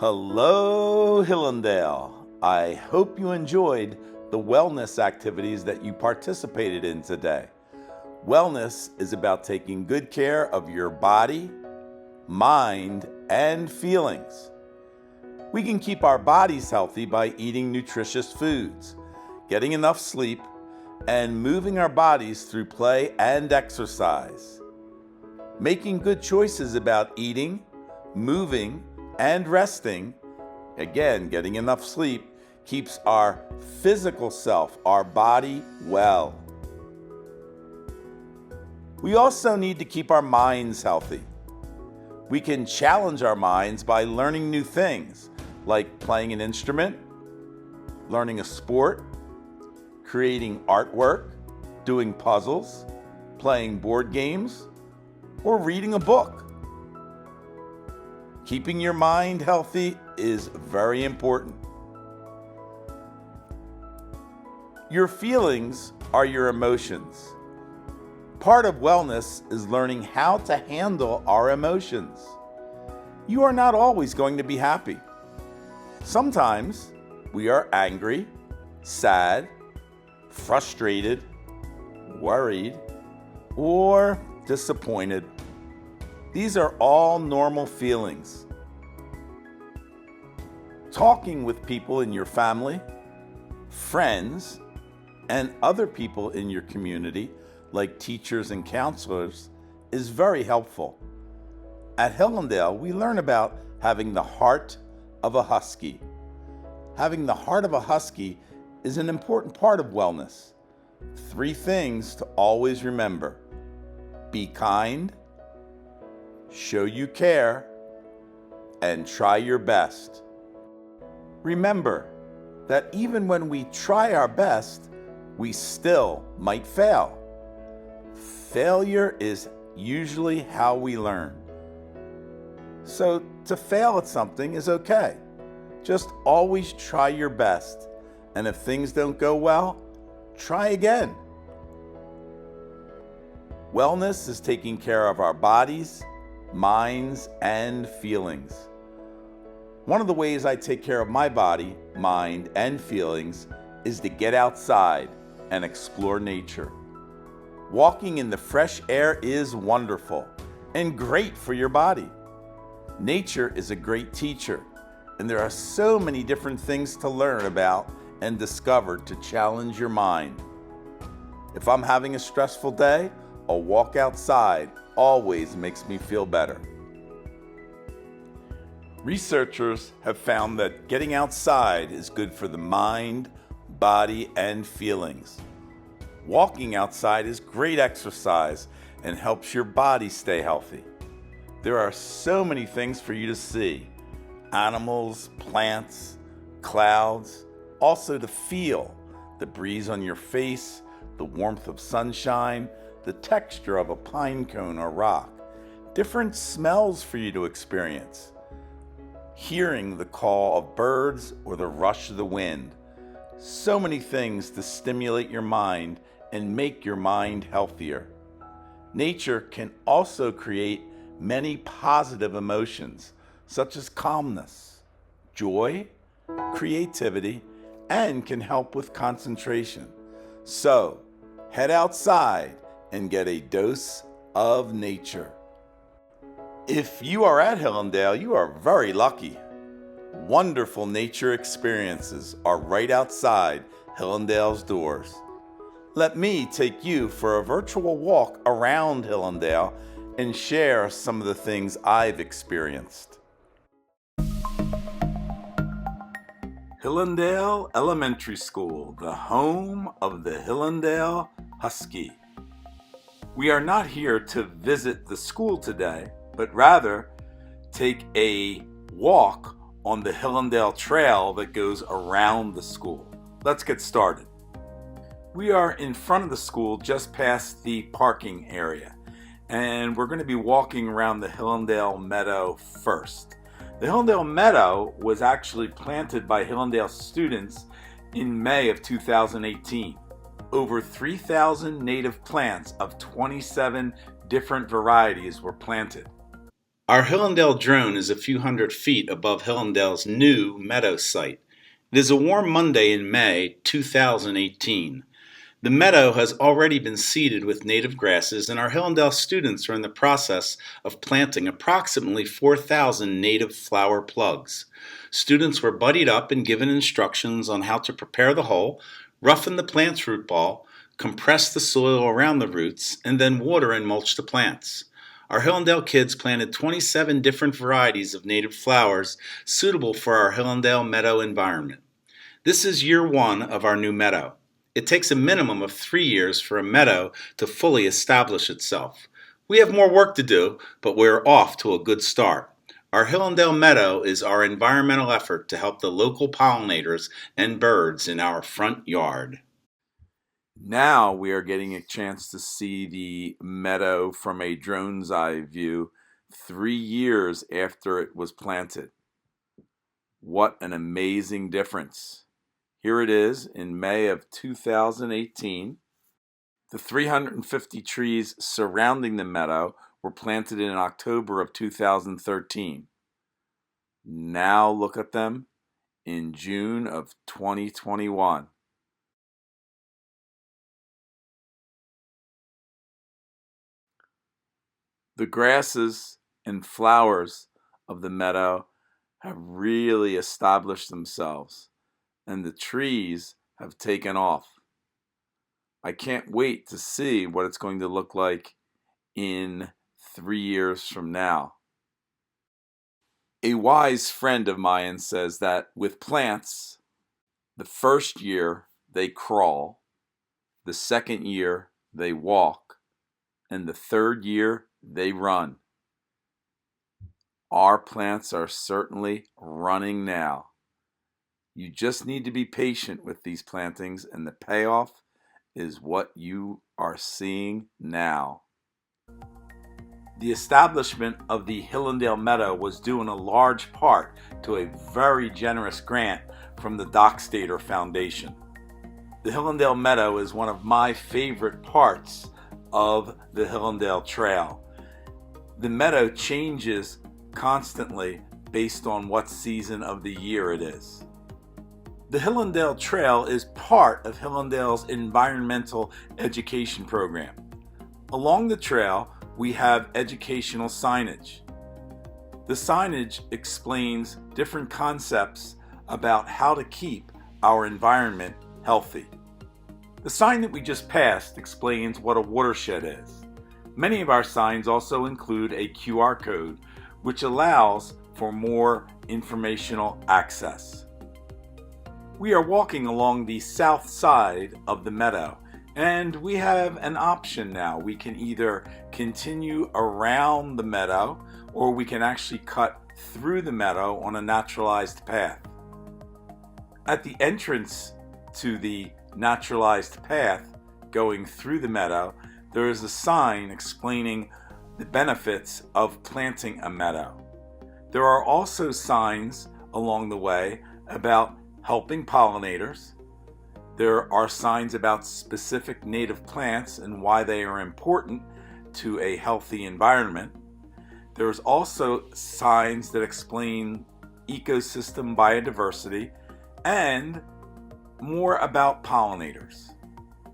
Hello, Hillendale. I hope you enjoyed the wellness activities that you participated in today. Wellness is about taking good care of your body, mind, and feelings. We can keep our bodies healthy by eating nutritious foods, getting enough sleep, and moving our bodies through play and exercise. Making good choices about eating, moving, and resting, again, getting enough sleep, keeps our physical self, our body, well. We also need to keep our minds healthy. We can challenge our minds by learning new things, like playing an instrument, learning a sport, creating artwork, doing puzzles, playing board games, or reading a book. Keeping your mind healthy is very important. Your feelings are your emotions. Part of wellness is learning how to handle our emotions. You are not always going to be happy. Sometimes we are angry, sad, frustrated, worried, or disappointed. These are all normal feelings. Talking with people in your family, friends, and other people in your community, like teachers and counselors, is very helpful. At Hillendale, we learn about having the heart of a husky. Having the heart of a husky is an important part of wellness. 3 things to always remember: be kind, show you care, and try your best. Remember that even when we try our best, we still might fail. Failure is usually how we learn. So to fail at something is okay. Just always try your best. And if things don't go well, try again. Wellness is taking care of our bodies, minds, and feelings. One of the ways I take care of my body, mind, and feelings is to get outside and explore nature. Walking in the fresh air is wonderful and great for your body. Nature is a great teacher, and there are so many different things to learn about and discover to challenge your mind. If I'm having a stressful day, a walk outside always makes me feel better. Researchers have found that getting outside is good for the mind, body, and feelings. Walking outside is great exercise and helps your body stay healthy. There are so many things for you to see: animals, plants, clouds, also to feel the breeze on your face, the warmth of sunshine, the texture of a pine cone or rock, different smells for you to experience, hearing the call of birds or the rush of the wind. So many things to stimulate your mind and make your mind healthier. Nature can also create many positive emotions, such as calmness, joy, creativity, and can help with concentration. So, head outside and get a dose of nature. If you are at Hillendale, you are very lucky. Wonderful nature experiences are right outside Hillendale's doors. Let me take you for a virtual walk around Hillendale and share some of the things I've experienced. Hillendale Elementary School, the home of the Hillendale Husky. We are not here to visit the school today, but rather take a walk on the Hillendale Trail that goes around the school. Let's get started. We are in front of the school just past the parking area, and we're going to be walking around the Hillendale Meadow first. The Hillendale Meadow was actually planted by Hillendale students in May of 2018. Over 3,000 native plants of 27 different varieties were planted. Our Hillendale drone is a few hundred feet above Hillendale's new meadow site. It is a warm Monday in May 2018. The meadow has already been seeded with native grasses, and our Hillendale students are in the process of planting approximately 4,000 native flower plugs. Students were buddied up and given instructions on how to prepare the hole, roughen the plant's root ball, compress the soil around the roots, and then water and mulch the plants. Our Hillendale kids planted 27 different varieties of native flowers suitable for our Hillendale meadow environment. This is year one of our new meadow. It takes a minimum of 3 years for a meadow to fully establish itself. We have more work to do, but we're off to a good start. Our Hillendale Meadow is our environmental effort to help the local pollinators and birds in our front yard. Now we are getting a chance to see the meadow from a drone's eye view 3 years after it was planted. What an amazing difference. Here it is in May of 2018. The 350 trees surrounding the meadow were planted in October of 2013. Now look at them in June of 2021. The grasses and flowers of the meadow have really established themselves, and the trees have taken off. I can't wait to see what it's going to look like in 3 years from now. A wise friend of mine says that with plants, the first year they crawl, the second year they walk, and the third year they run. Our plants are certainly running now. You just need to be patient with these plantings, and the payoff is what you are seeing now. The establishment of the Hillendale Meadow was due in a large part to a very generous grant from the Dockstader Foundation. The Hillendale Meadow is one of my favorite parts of the Hillendale Trail. The meadow changes constantly based on what season of the year it is. The Hillendale Trail is part of Hillendale's environmental education program. Along the trail, we have educational signage. The signage explains different concepts about how to keep our environment healthy. The sign that we just passed explains what a watershed is. Many of our signs also include a QR code, which allows for more informational access. We are walking along the south side of the meadow, and we have an option now. We can either continue around the meadow, or we can actually cut through the meadow on a naturalized path. At the entrance to the naturalized path going through the meadow, there is a sign explaining the benefits of planting a meadow. There are also signs along the way about helping pollinators. There are signs about specific native plants and why they are important to a healthy environment. There's also signs that explain ecosystem biodiversity and more about pollinators.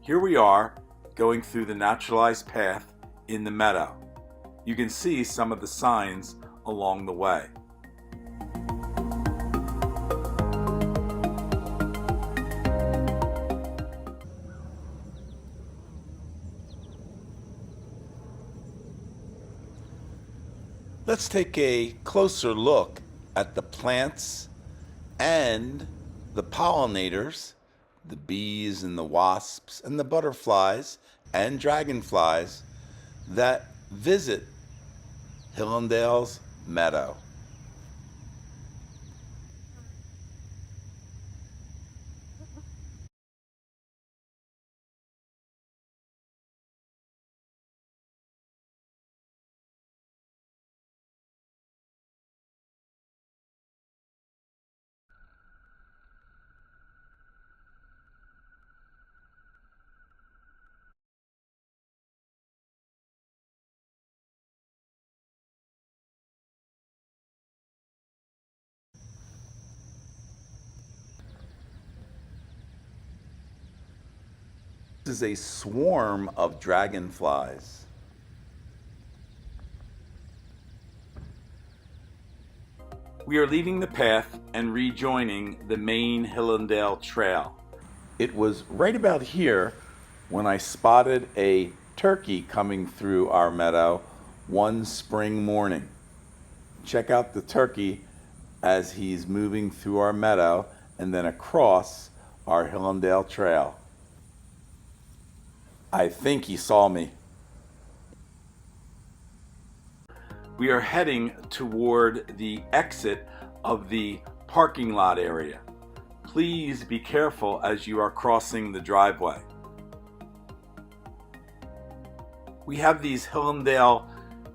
Here we are going through the naturalized path in the meadow. You can see some of the signs along the way. Let's take a closer look at the plants and the pollinators, the bees and the wasps and the butterflies and dragonflies that visit Hillendale's meadow. is a swarm of dragonflies. We are leaving the path and rejoining the main Hillendale Trail. It was right about here when I spotted a turkey coming through our meadow one spring morning. Check out the turkey as he's moving through our meadow and then across our Hillendale Trail. I think he saw me. We are heading toward the exit of the parking lot area. Please be careful as you are crossing the driveway. We have these Hillendale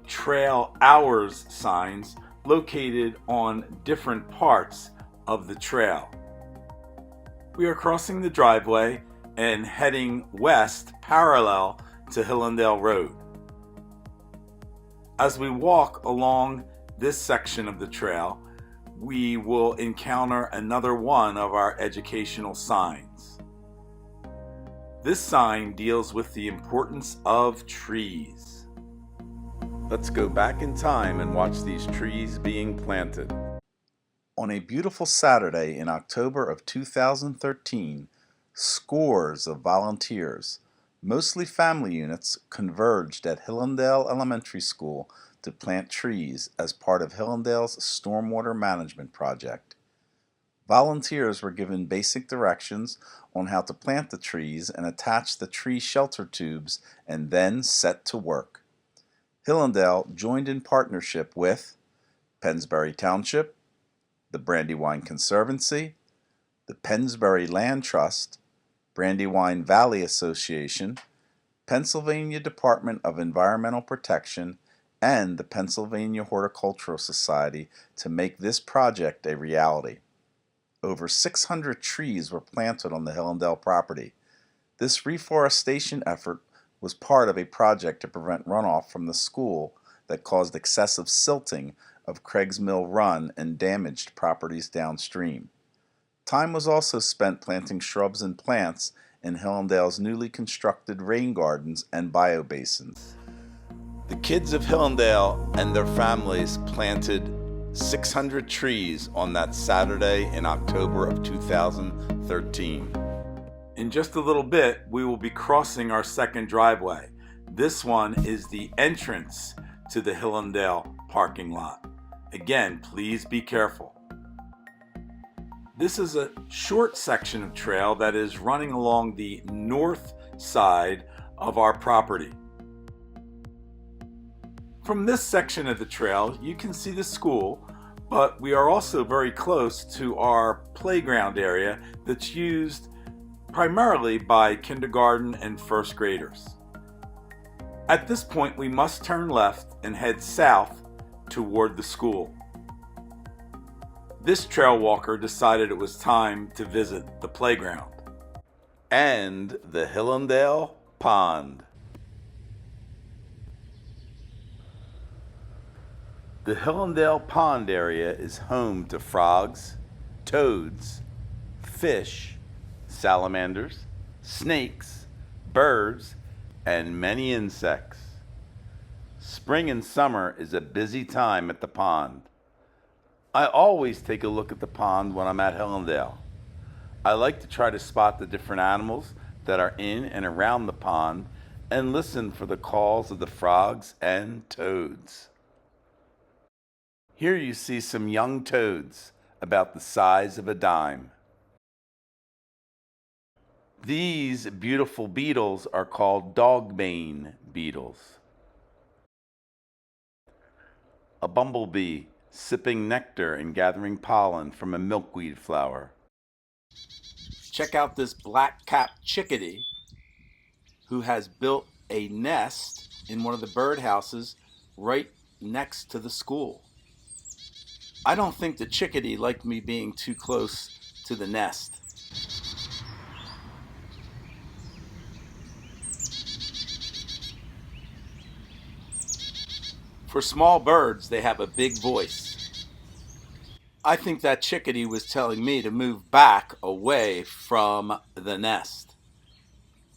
Trail Hours signs located on different parts of the trail. We are crossing the driveway and heading west parallel to Hillendale Road. As we walk along this section of the trail, we will encounter another one of our educational signs. This sign deals with the importance of trees. Let's go back in time and watch these trees being planted. On a beautiful Saturday in October of 2013, scores of volunteers, mostly family units, converged at Hillendale Elementary School to plant trees as part of Hillendale's stormwater management project. Volunteers were given basic directions on how to plant the trees and attach the tree shelter tubes and then set to work. Hillendale joined in partnership with Pennsbury Township, the Brandywine Conservancy, the Pennsbury Land Trust, Brandywine Valley Association, Pennsylvania Department of Environmental Protection, and the Pennsylvania Horticultural Society to make this project a reality. Over 600 trees were planted on the Hillendale property. This reforestation effort was part of a project to prevent runoff from the school that caused excessive silting of Craigs Mill Run and damaged properties downstream. Time was also spent planting shrubs and plants in Hillendale's newly constructed rain gardens and biobasins. The kids of Hillendale and their families planted 600 trees on that Saturday in October of 2013. In just a little bit, we will be crossing our second driveway. This one is the entrance to the Hillendale parking lot. Again, please be careful. This is a short section of trail that is running along the north side of our property. From this section of the trail, you can see the school, but we are also very close to our playground area that's used primarily by kindergarten and first graders. At this point, we must turn left and head south toward the school. This trail walker decided it was time to visit the playground and the Hillendale Pond. The Hillendale Pond area is home to frogs, toads, fish, salamanders, snakes, birds, and many insects. Spring and summer is a busy time at the pond. I always take a look at the pond when I'm at Hillendale. I like to try to spot the different animals that are in and around the pond and listen for the calls of the frogs and toads. Here you see some young toads about the size of a dime. These beautiful beetles are called dogbane beetles. A bumblebee sipping nectar and gathering pollen from a milkweed flower. Check out this black-capped chickadee who has built a nest in one of the birdhouses right next to the school. I don't think the chickadee liked me being too close to the nest. For small birds, they have a big voice. I think that chickadee was telling me to move back away from the nest.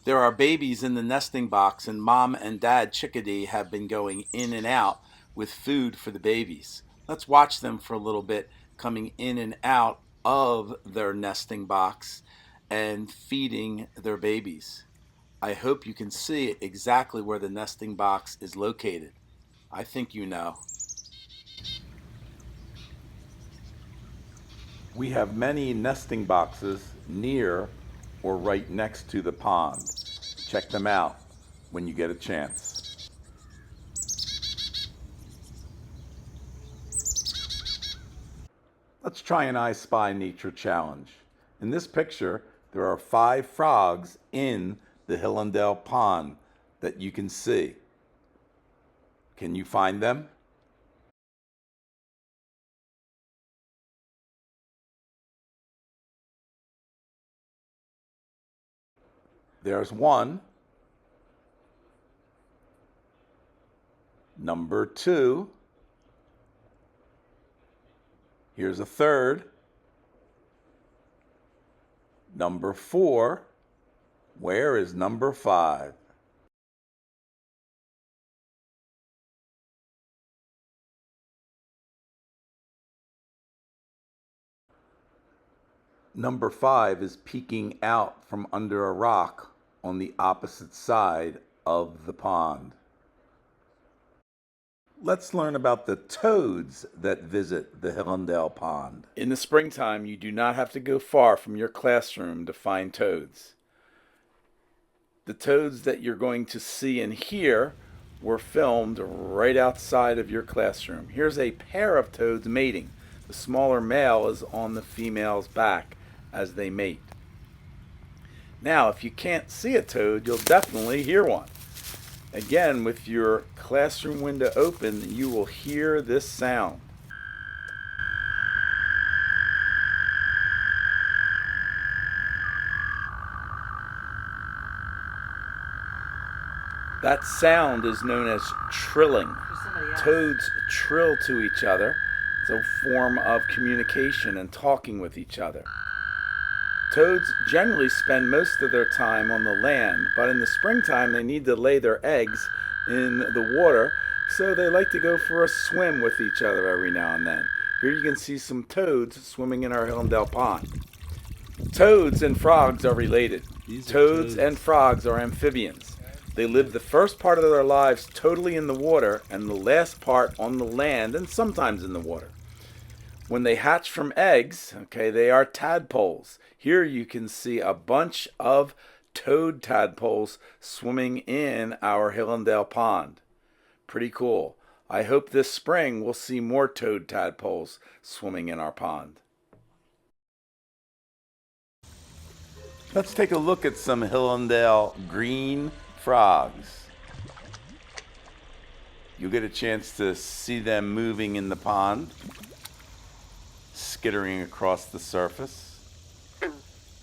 There are babies in the nesting box, and Mom and Dad Chickadee have been going in and out with food for the babies. Let's watch them for a little bit, coming in and out of their nesting box and feeding their babies. I hope you can see exactly where the nesting box is located. I think you know. We have many nesting boxes near or right next to the pond. Check them out when you get a chance. Let's try an I Spy Nature challenge. In this picture, there are 5 frogs in the Hillendale pond that you can see. Can you find them? There's one. Number 2. Here's a third. Number 4. Where is number 5? Number 5 is peeking out from under a rock on the opposite side of the pond. Let's learn about the toads that visit the Hillendale pond. In the springtime, you do not have to go far from your classroom to find toads. The toads that you're going to see and hear were filmed right outside of your classroom. Here's a pair of toads mating. The smaller male is on the female's back as they mate. Now, if you can't see a toad, you'll definitely hear one. Again, with your classroom window open, you will hear this sound. That sound is known as trilling. Toads trill to each other. It's a form of communication and talking with each other. Toads generally spend most of their time on the land, but in the springtime they need to lay their eggs in the water, so they like to go for a swim with each other every now and then. Here you can see some toads swimming in our Hillendale pond. Toads and frogs are related. Toads and frogs are amphibians. They live the first part of their lives totally in the water and the last part on the land and sometimes in the water. When they hatch from eggs, they are tadpoles. Here you can see a bunch of toad tadpoles swimming in our Hillendale pond. Pretty cool. I hope this spring we'll see more toad tadpoles swimming in our pond. Let's take a look at some Hillendale green frogs. You'll get a chance to see them moving in the pond, skittering across the surface,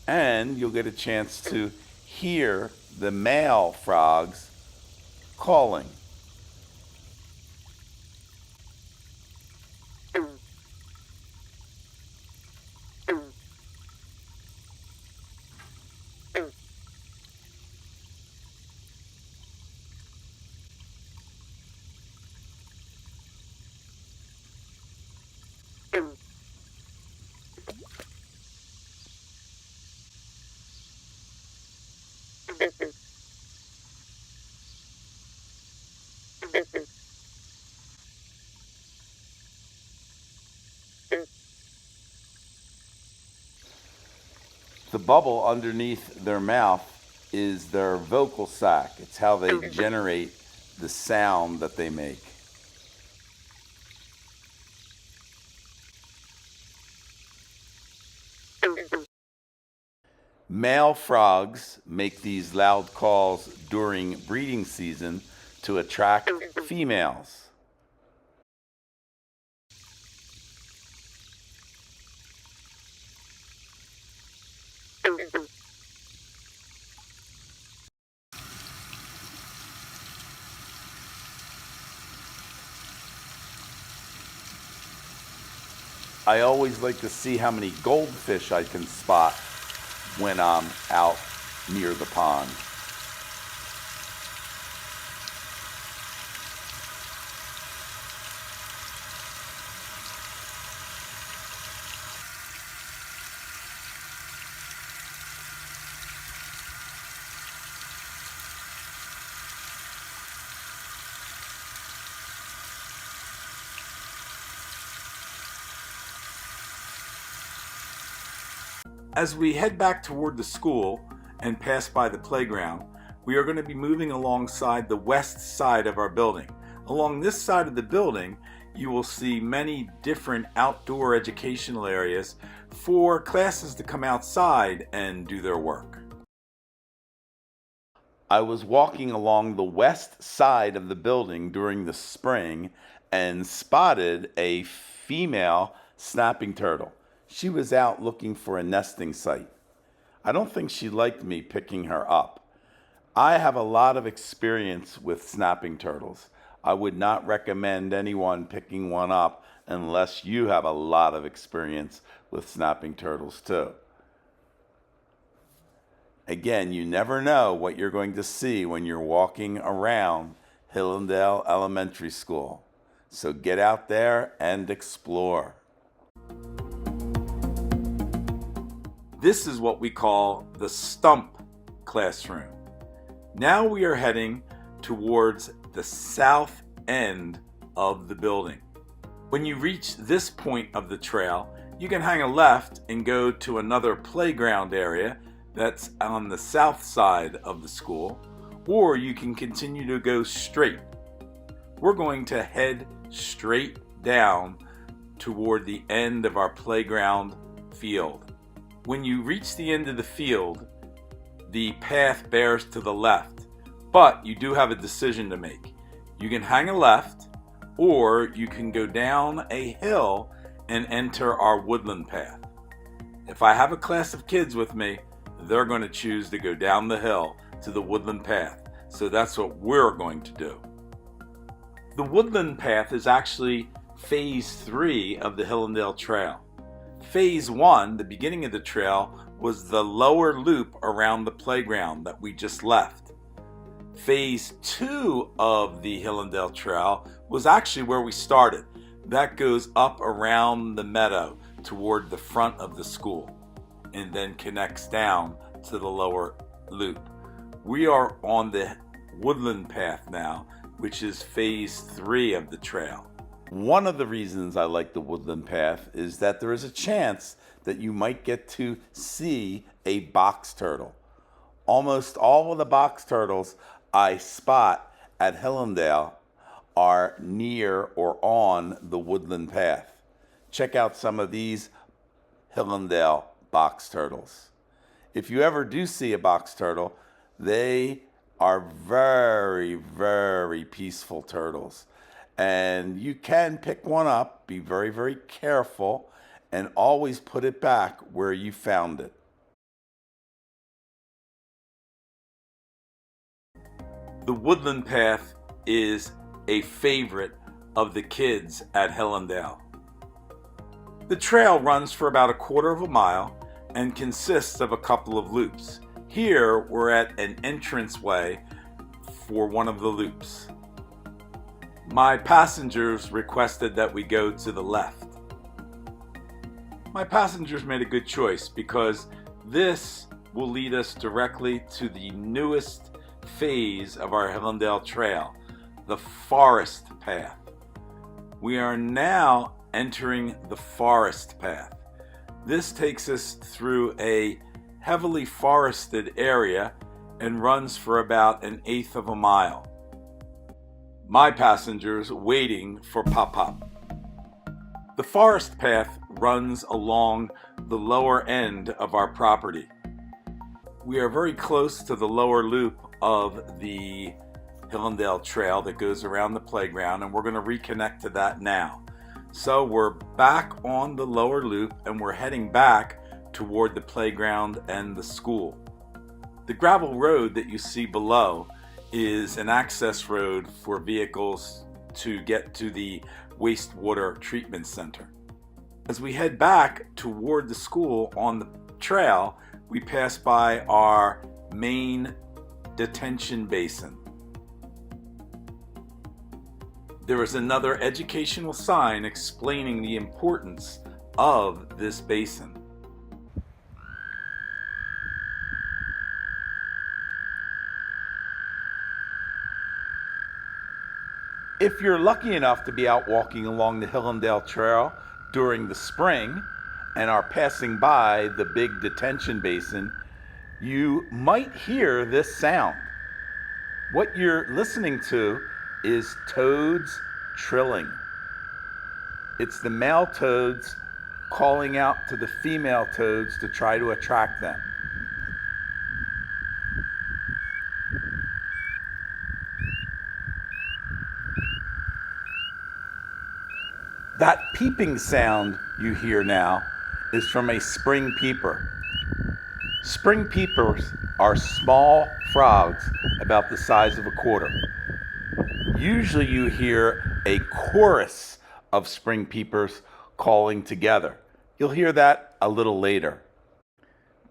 and you'll get a chance to hear the male frogs calling. The bubble underneath their mouth is their vocal sac. It's how they generate the sound that they make. Male frogs make these loud calls during breeding season to attract females. I always like to see how many goldfish I can spot when I'm out near the pond. As we head back toward the school and pass by the playground, we are going to be moving alongside the west side of our building. Along this side of the building, you will see many different outdoor educational areas for classes to come outside and do their work. I was walking along the west side of the building during the spring and spotted a female snapping turtle. She was out looking for a nesting site. I don't think she liked me picking her up. I have a lot of experience with snapping turtles. I would not recommend anyone picking one up unless you have a lot of experience with snapping turtles too. Again, you never know what you're going to see when you're walking around Hillendale Elementary School. So get out there and explore. This is what we call the stump classroom. Now we are heading towards the south end of the building. When you reach this point of the trail, you can hang a left and go to another playground area that's on the south side of the school, or you can continue to go straight. We're going to head straight down toward the end of our playground field. When you reach the end of the field, the path bears to the left, but you do have a decision to make. You can hang a left, or you can go down a hill and enter our woodland path. If I have a class of kids with me, they're going to choose to go down the hill to the woodland path. So that's what we're going to do. The woodland path is actually phase 3 of the Hillendale Trail. Phase 1, the beginning of the trail, was the lower loop around the playground that we just left. Phase 2 of the Hillendale Trail was actually where we started. That goes up around the meadow toward the front of the school and then connects down to the lower loop. We are on the woodland path now, which is phase 3 of the trail. One of the reasons I like the woodland path is that there is a chance that you might get to see a box turtle. Almost all of the box turtles I spot at Hillendale are near or on the woodland path. Check out some of these Hillendale box turtles. If you ever do see a box turtle, they are very, very peaceful turtles. And you can pick one up, be very, very careful, and always put it back where you found it. The woodland path is a favorite of the kids at Hillendale. The trail runs for about a quarter of a mile and consists of a couple of loops. Here we're at an entranceway for one of the loops. My passengers requested that we go to the left. My passengers made a good choice because this will lead us directly to the newest phase of our Hillendale Trail, the forest path. We are now entering the forest path. This takes us through a heavily forested area and runs for about 1/8 of a mile. My passengers waiting for Pop-Pop. The forest path runs along the lower end of our property. We are very close to the lower loop of the Hillendale Trail that goes around the playground, and we're going to reconnect to that now. So we're back on the lower loop and we're heading back toward the playground and the school. The gravel road that you see below is an access road for vehicles to get to the wastewater treatment center. As we head back toward the school on the trail, we pass by our main detention basin. There is another educational sign explaining the importance of this basin. If you're lucky enough to be out walking along the Hillendale Trail during the spring and are passing by the big detention basin, you might hear this sound. What you're listening to is toads trilling. It's the male toads calling out to the female toads to try to attract them. That peeping sound you hear now is from a spring peeper. Spring peepers are small frogs about the size of a quarter. Usually you hear a chorus of spring peepers calling together. You'll hear that a little later.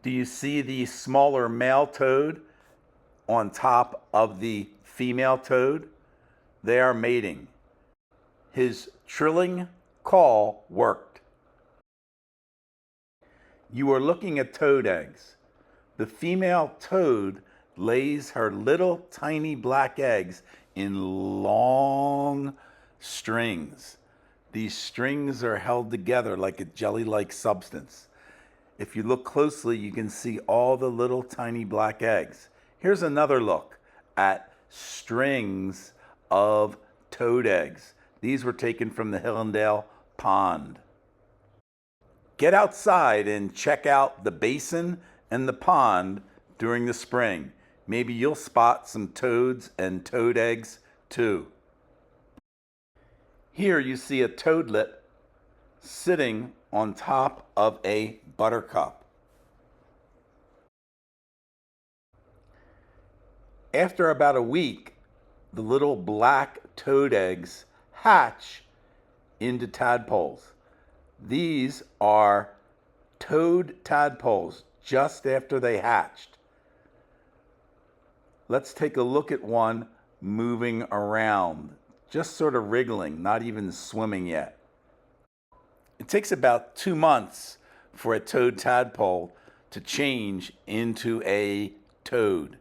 Do you see the smaller male toad on top of the female toad? They are mating. His trilling call worked. You are looking at toad eggs. The female toad lays her little tiny black eggs in long strings. These strings are held together like a jelly-like substance. If you look closely, you can see all the little tiny black eggs. Here's another look at strings of toad eggs. These were taken from the Hillendale pond. Get outside and check out the basin and the pond during the spring. Maybe you'll spot some toads and toad eggs too. Here you see a toadlet sitting on top of a buttercup. After about a week, the little black toad eggs hatch into tadpoles. These are toad tadpoles just after they hatched. Let's take a look at one moving around, just sort of wriggling, not even swimming yet. It takes about 2 months for a toad tadpole to change into a toad.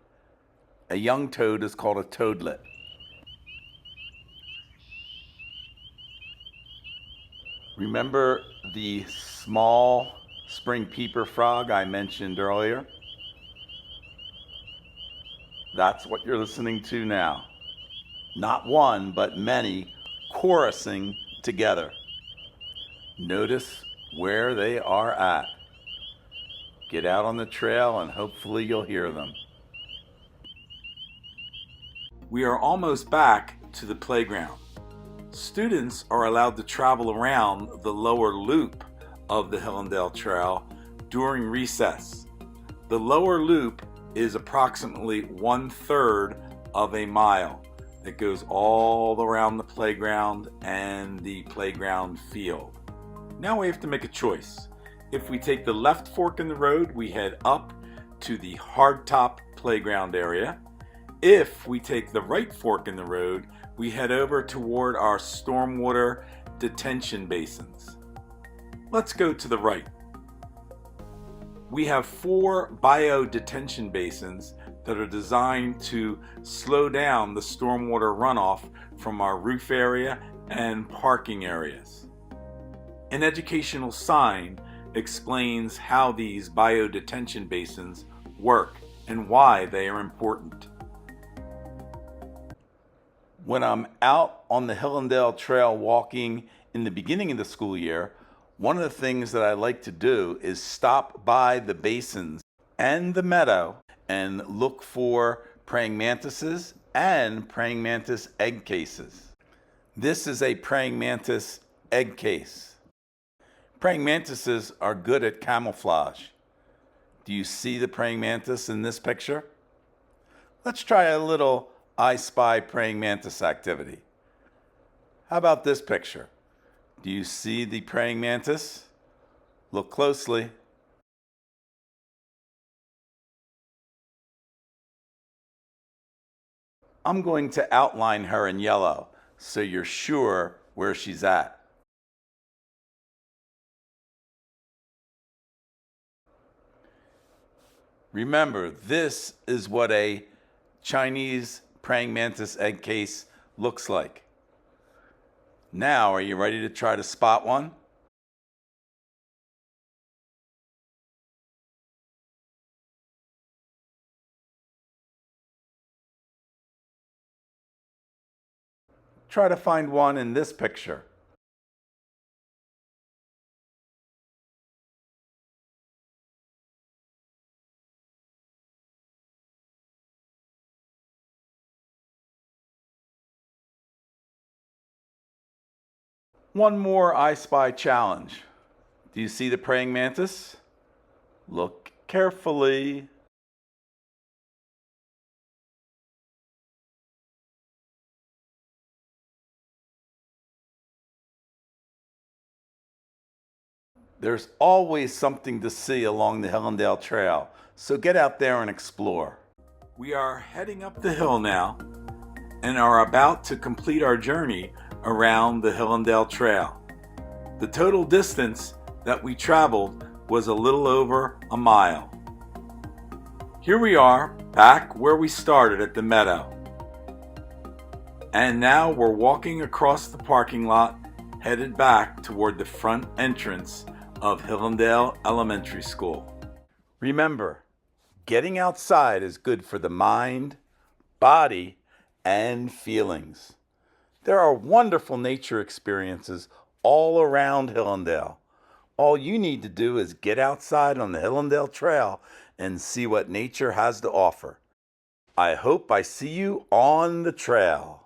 A young toad is called a toadlet. Remember the small spring peeper frog I mentioned earlier? That's what you're listening to now. Not one, but many chorusing together. Notice where they are at. Get out on the trail and hopefully you'll hear them. We are almost back to the playground. Students are allowed to travel around the lower loop of the Hillendale Trail during recess. The lower loop is approximately 1/3 of a mile. It goes all around the playground and the playground field. Now we have to make a choice. If we take the left fork in the road, we head up to the hardtop playground area. If we take the right fork in the road, we head over toward our stormwater detention basins. Let's go to the right. We have 4 bio-detention basins that are designed to slow down the stormwater runoff from our roof area and parking areas. An educational sign explains how these bio-detention basins work and why they are important. When I'm out on the Hillendale Trail walking in the beginning of the school year, one of the things that I like to do is stop by the basins and the meadow and look for praying mantises and praying mantis egg cases. This is a praying mantis egg case. Praying mantises are good at camouflage. Do you see the praying mantis in this picture? Let's try a little I Spy praying mantis activity. How about this picture? Do you see the praying mantis? Look closely. I'm going to outline her in yellow so you're sure where she's at. Remember, this is what a Chinese praying mantis egg case looks like. Now, are you ready to try to spot one? Try to find one in this picture. One more I Spy challenge. Do you see the praying mantis? Look carefully. There's always something to see along the Hillendale Trail, so get out there and explore. We are heading up the hill now and are about to complete our journey around the Hillendale Trail. The total distance that we traveled was a little over a mile. Here we are, back where we started at the meadow. And now we're walking across the parking lot, headed back toward the front entrance of Hillendale Elementary School. Remember, getting outside is good for the mind, body, and feelings. There are wonderful nature experiences all around Hillendale. All you need to do is get outside on the Hillendale Trail and see what nature has to offer. I hope I see you on the trail.